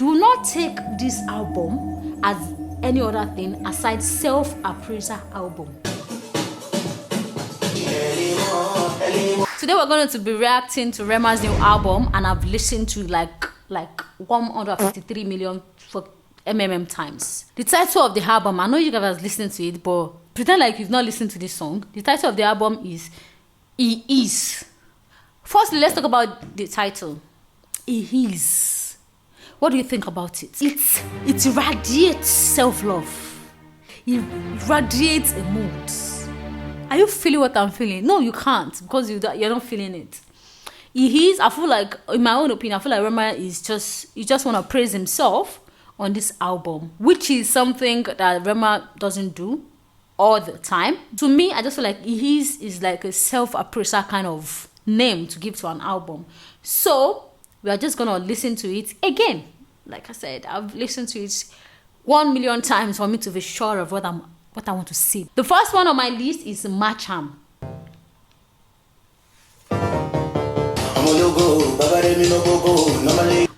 Do not take this album as any other thing aside self-appraisal album. Today we're going to be reacting to REMA'S new album, and I've listened to like 153 million for times. The title of the album, I know you guys are listening to it, but pretend like you've not listened to this song. The title of the album is He Is. Firstly, let's talk about the title. He Is. What do you think about it? It radiates self-love. It radiates a mood. Are you feeling what I'm feeling? No, you can't, because you're not feeling it. He is, I feel like, in my own opinion, I feel like Rema is he just want to praise himself on this album, which is something that Rema doesn't do all the time. To me, I just feel like He is like a self-appraisal kind of name to give to an album. So we are just gonna listen to it again. Like I said, I've listened to it 1 million times for me to be sure of what I want to see. The first one on my list is Macham.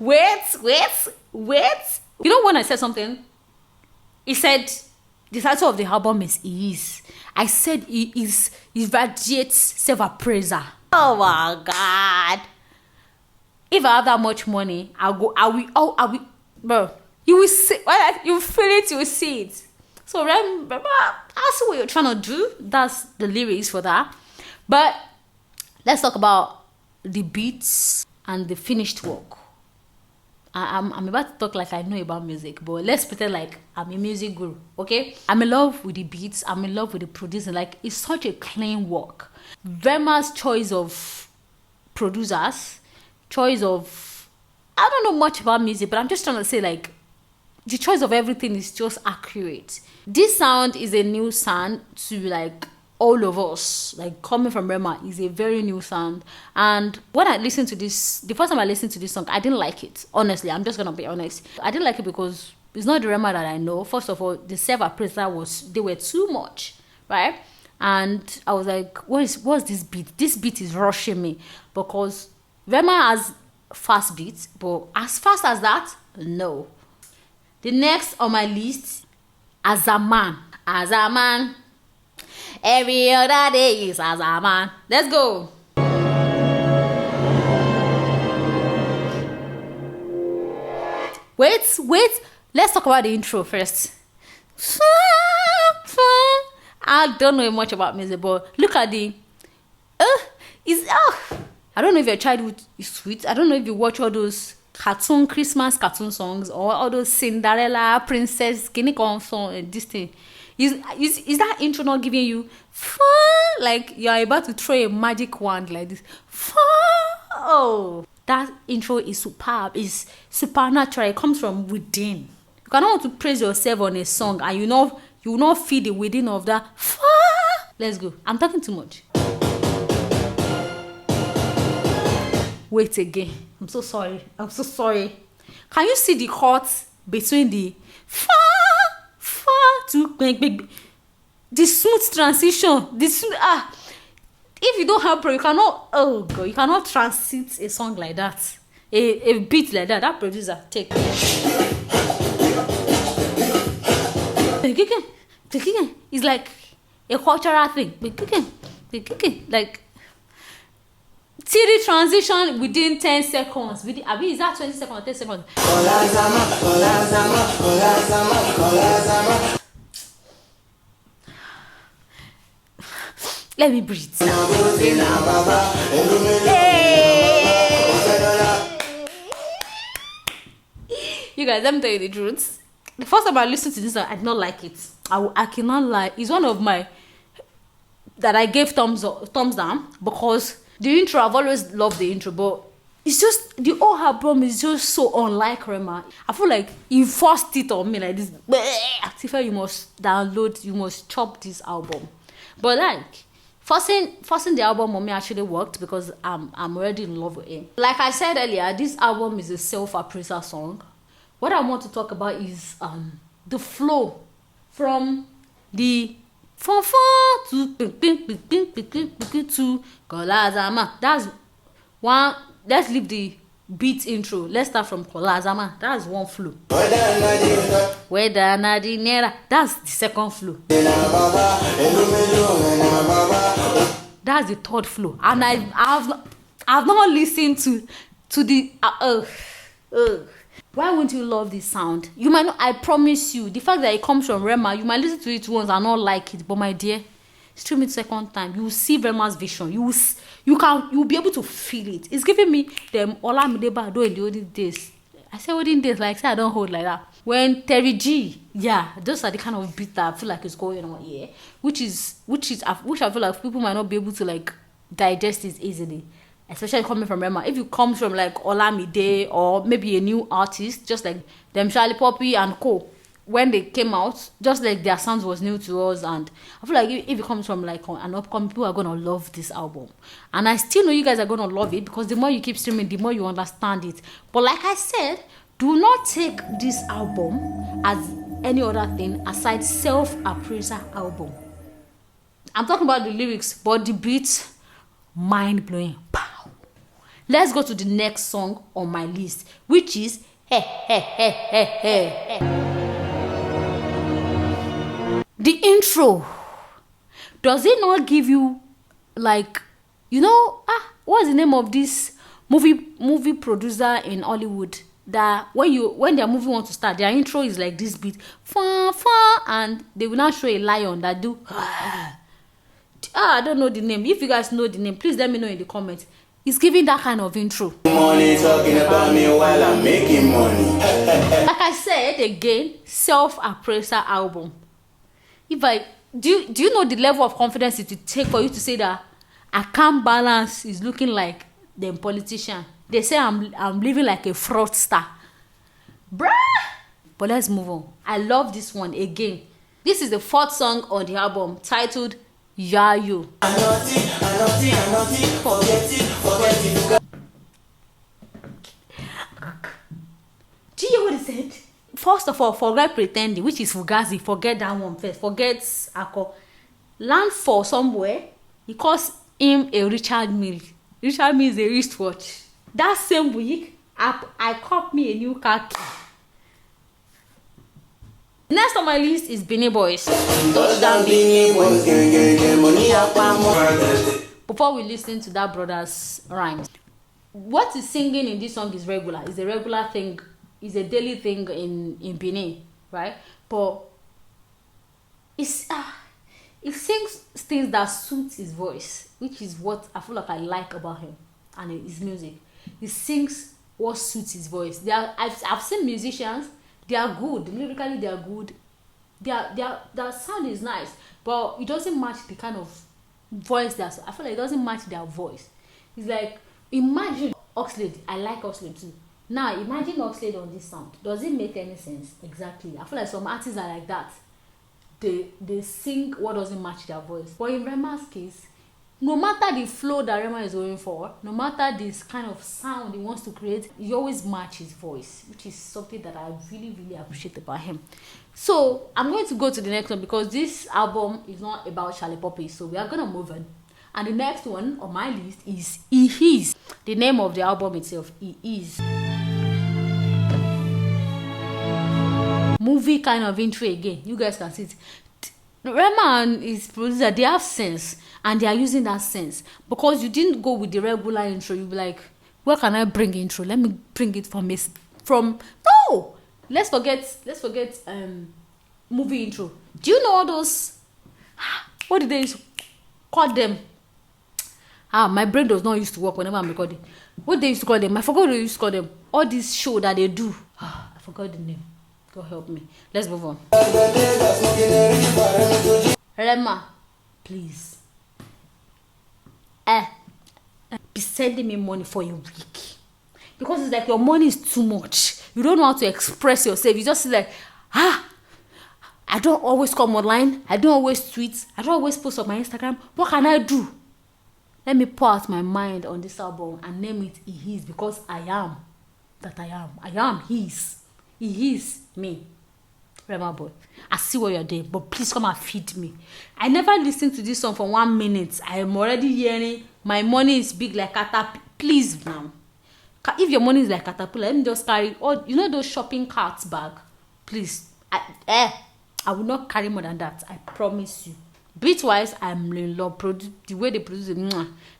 Wait. You know when I said something? He said the title of the album is He Is. I said he radiates self-appraisal. Oh my God. If I have that much money, I'll be, bro. You will see, you feel it, you will see it. So remember, I see what you're trying to do. That's the lyrics for that. But let's talk about the beats and the finished work. I'm about to talk like I know about music, but let's pretend like I'm a music guru, okay? I'm in love with the beats. I'm in love with the producing. Like, it's such a clean work. Rema's choice of producers, I don't know much about music, but I'm just trying to say, like, the choice of everything is just accurate. This sound is a new sound to, like, all of us. Like, coming from Rema is a very new sound. And when I listened to this, the first time I listened to this song, I didn't like it. Honestly, I'm just gonna be honest. I didn't like it because it's not the Rema that I know. First of all, the self-appraisal they were too much, right? And I was like, what's this beat? This beat is rushing me, because Rema has fast beats, but as fast as that, no. The next on my list, As a Man. Every other day is As a Man. Let's go. Wait. Let's talk about the intro first. I don't know much about music, but look at the I don't know if your childhood is sweet. I don't know if you watch all those Christmas cartoon songs, or all those Cinderella, Princess, Guinea song, this thing. Is that intro not giving you like you're about to throw a magic wand like this? Oh, that intro is superb. It's supernatural. It comes from within. You cannot want to praise yourself on a song and you will not feel the within of that. Let's go. I'm talking too much. Wait again. I'm so sorry. Can you see the chord between the to the smooth transition? If you don't have pro, you cannot transit a song like that, a beat like that. That producer, take it's like a cultural thing. Like the transition within 10 seconds. Is that 20 seconds or 10 seconds? Let me breathe. Hey! You guys, let me tell you the truth. The first time I listened to this song, I did not like it. I cannot lie. It's one of my that I gave thumbs down, because the intro, I've always loved the intro, but it's just the whole album is just so unlike Rema. I feel like he forced it on me like this. Tifa, you must download, you must chop this album. But like forcing the album on me actually worked, because I'm already in love with it. Like I said earlier, this album is a self-appraisal song. What I want to talk about is the flow from the to Kolazama. That's one. Let's leave the beat intro. Let's start from Kolazama. That's one flow. Weda Nadinera. That's the second flow. That's the third flow. And I've not listened to the Why won't you love this sound? You might not. I promise you, the fact that it comes from Rema, you might listen to it once and not like it. But my dear, stream it second time, you will see Rema's vision. You'll be able to feel it. It's giving me them Olamide Bado in the olden days. I say olden days, like say I don't hold like that. When Terry G, yeah, those are the kind of beat that I feel like is going on here, which I feel like people might not be able to like digest it easily, especially coming from Rema. If it comes from like Olamide or maybe a new artist, just like them Charlie Poppy and co, when they came out, just like their sounds was new to us, and I feel like if it comes from like an upcoming, people are gonna love this album, and I still know you guys are gonna love it because the more you keep streaming, the more you understand it. But like I said, do not take this album as any other thing aside self-appraiser album. I'm talking about the lyrics, but the beat, mind-blowing. Pow. Let's go to the next song on my list, which is Hey Hey Hey Hey Hey. The intro, does it not give you like, what's the name of this movie producer in Hollywood that when their movie wants to start, their intro is like this beat, fa fa, and they will now show a lion that do I don't know the name. If you guys know the name, please let me know in the comments. It's giving that kind of intro. Money talking about me while I'm making money. Like I said again, self-appraiser album. Do you know the level of confidence it would take for you to say that account balance is looking like them politician? They say I'm living like a fraudster, bruh. But let's move on. I love this one again. This is the fourth song on the album, titled Yayo. Do you hear what he said? First of all, forget pretending, which is fugazi. Forget that one first. Forget Ako. Land for somewhere. He calls him a Richard Mille. Richard Mille is a wristwatch. That same week, I caught me a new car key. Next on my list is Beanie Boys. Before we listen to that brother's rhymes, what is singing in this song is regular. It's a regular thing. It's a daily thing in Benin, right? But it sings things that suit his voice, which is what I feel like I like about him and his music. He sings what suits his voice. I've seen musicians. They are good. Lyrically, they are good. Their sound is nice, but it doesn't match the kind of voice I feel like it doesn't match their voice. It's like, imagine Oxlade. I like Oxlade too. Now, imagine Oxlade on this sound. Does it make any sense? Exactly. I feel like some artists are like that. They sing what doesn't match their voice. But in Rema's case, no matter the flow that Rema is going for, no matter this kind of sound he wants to create, he always match his voice, which is something that I really, really appreciate about him. So I'm going to go to the next one because this album is not about Charlie Poppy. So we are going to move on. And the next one on my list is He Is. The name of the album itself, He Is. Movie kind of intro again. You guys can see it. Rema and his producer, they have sense, and they are using that sense. Because you didn't go with the regular intro, you'll be like, where can I bring intro? Let me bring it from no! Let's forget movie intro. Do you know all those, what did they call them? My brain does not used to work whenever I'm recording. What they used to call them? I forgot what they used to call them. All this show that they do. I forgot the name. God help me. Let's move on. Rema, please. Be sending me money for a week. Because it's like your money is too much. You don't know how to express yourself. You just like, I don't always come online. I don't always tweet. I don't always post on my Instagram. What can I do? Let me pour out my mind on this album and name it He Is, because I am that I am. I am his. He is me. Rema boy, I see what you're doing, but please come and feed me. I never listened to this song for 1 minute. I am already hearing my money is big like Kata. Please now. If your money is like caterpillar, let me just carry all, you know, those shopping carts bag. Please, I will not carry more than that. I promise you. Beat wise, I'm in love. The way they produce it,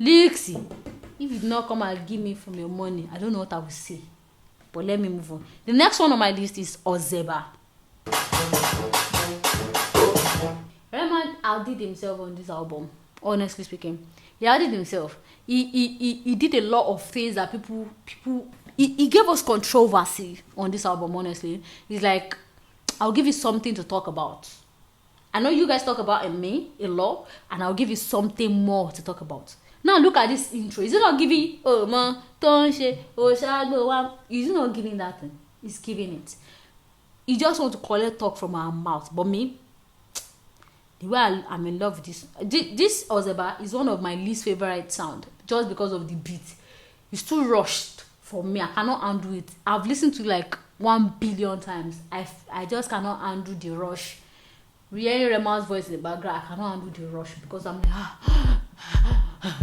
Lixie. If you do not come and give me from your money, I don't know what I will say. But let me move on. The next one on my list is Ozeba. Rema outdid himself on this album. Honestly speaking, he outdid himself. He did a lot of things that people. He gave us controversy on this album. Honestly, he's like, I'll give you something to talk about. I know you guys talk about me a lot, and I'll give you something more to talk about. Now look at this intro. Is it not giving, oh man, Tonche, oh shadow one? Is it not giving that thing? It's giving it. He just want to collect talk from our mouth. But me, the way I'm in love with this. This Ozeba is one of my least favorite sound, just because of the beat. It's too rushed for me. I cannot undo it. I've listened to like 1 billion times. I just cannot undo the rush. Hearing Rema's voice in the background, I cannot undo the rush because I'm like,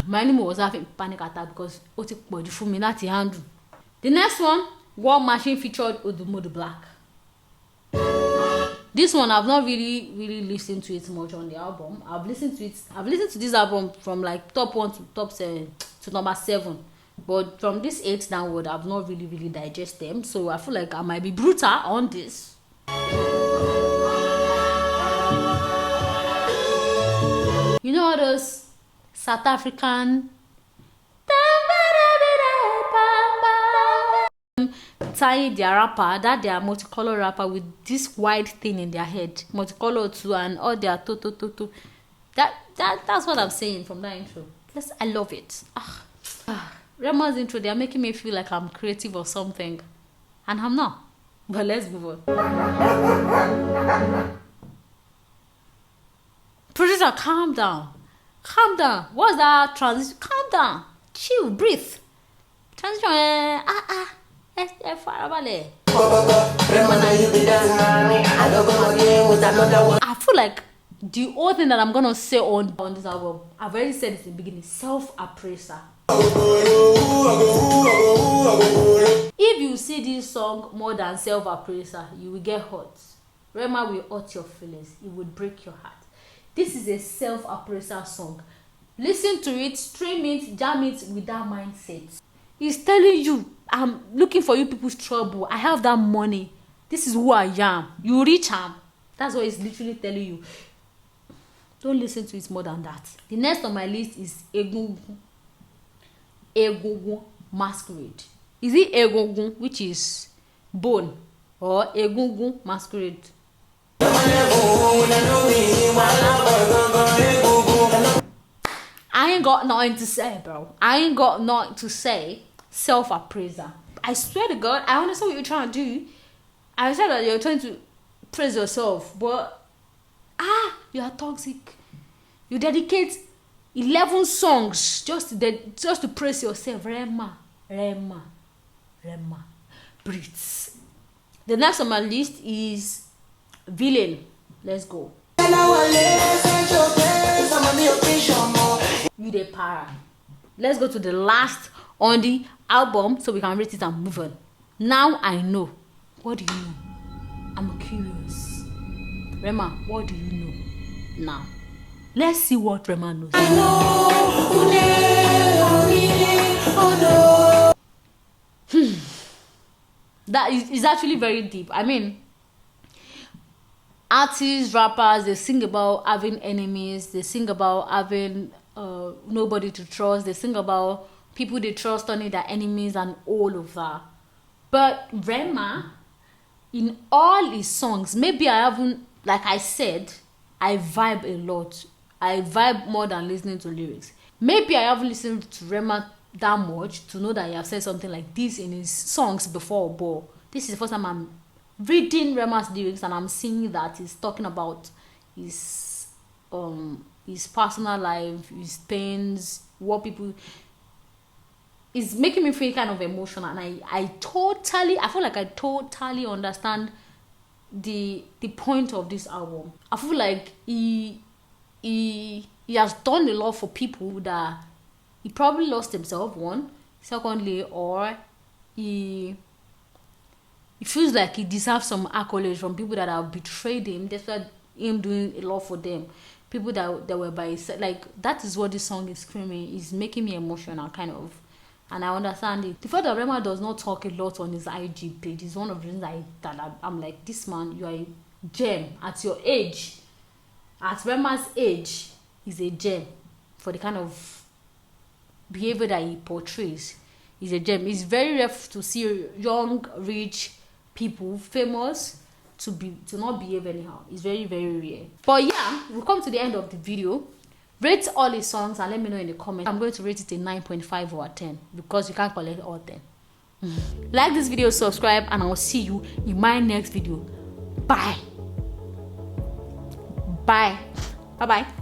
my name was having panic attack because Otik body for me not to handle. The next one, War Machine featured Odumodu Black. This one I've not really listened to it much on the album. I've listened to this album from like top 1 to top 7 to number 7. But from this 8 downward, I've not really digest them. So I feel like I might be brutal on this. You know all those South African tying their rapper, that they are multicolor rapper with this white thing in their head, multicolor too, and all their to. That's what I'm saying from that intro. Yes, I love it. Rema's intro, they are making me feel like I'm creative or something, and I'm not. But let's move on. Producer, calm down. What's that transition? Calm down. Chill, breathe. Transition. I feel like the only thing that I'm gonna say on this album, I've already said it in the beginning, self-appraiser. If you see this song more than self-appraiser, you will get hurt. Rema will hurt your feelings. It will break your heart. This is a self-appraiser song. Listen to it, stream it, jam it with that mindset. He's telling you, I'm looking for you people's trouble. I have that money. This is who I am. You reach am. That's what he's literally telling you. Don't listen to it more than that. The next on my list is Egungun Masquerade. Is it Egungun, which is bone, or Egungun Masquerade? I ain't got nothing to say, bro. I ain't got nothing to say. Self-appraiser. I swear to God, I understand what you're trying to do. I said that you're trying to praise yourself, but you are toxic. You dedicate 11 songs just to praise yourself. Rema. Breathe. The next on my list is Villain. Let's go. You the para. Let's go to the last on the album so we can rate it and move on. Now I know. What do you know? I'm curious. Rema, what do you know now? Let's see what Rema knows. I know. That is actually very deep. I mean, artists, rappers, they sing about having enemies. They sing about having nobody to trust. They sing about people they trust only their enemies and all of that. But Rema, in all his songs, maybe I haven't, like I said, I vibe a lot. I vibe more than listening to lyrics. Maybe I haven't listened to Rema that much to know that he has said something like this in his songs before, but this is the first time I'm reading Rema's lyrics and I'm seeing that he's talking about his personal life, his pains, what people. It's making me feel kind of emotional, and I feel like I totally understand the point of this album. I feel like he has done a lot for people that he probably lost himself, one. Secondly, or he feels like he deserves some accolades from people that have betrayed him, despite him doing a lot for them. People that were by his side. Like, that is what this song is screaming. It's making me emotional, kind of. And I understand it. The fact that Rema does not talk a lot on his IG page is one of the reasons I'm like, this man, you are a gem at your age. At Rema's age, he's a gem for the kind of behavior that he portrays. He's a gem. It's very rare to see young, rich people, famous, to not behave anyhow. It's very, very rare. But yeah, we'll come to the end of the video. Rate all his songs and let me know in the comments. I'm going to rate it a 9.5 or a 10 because you can't collect all 10. Like this video, subscribe, and I'll see you in my next video. Bye. Bye. Bye-bye.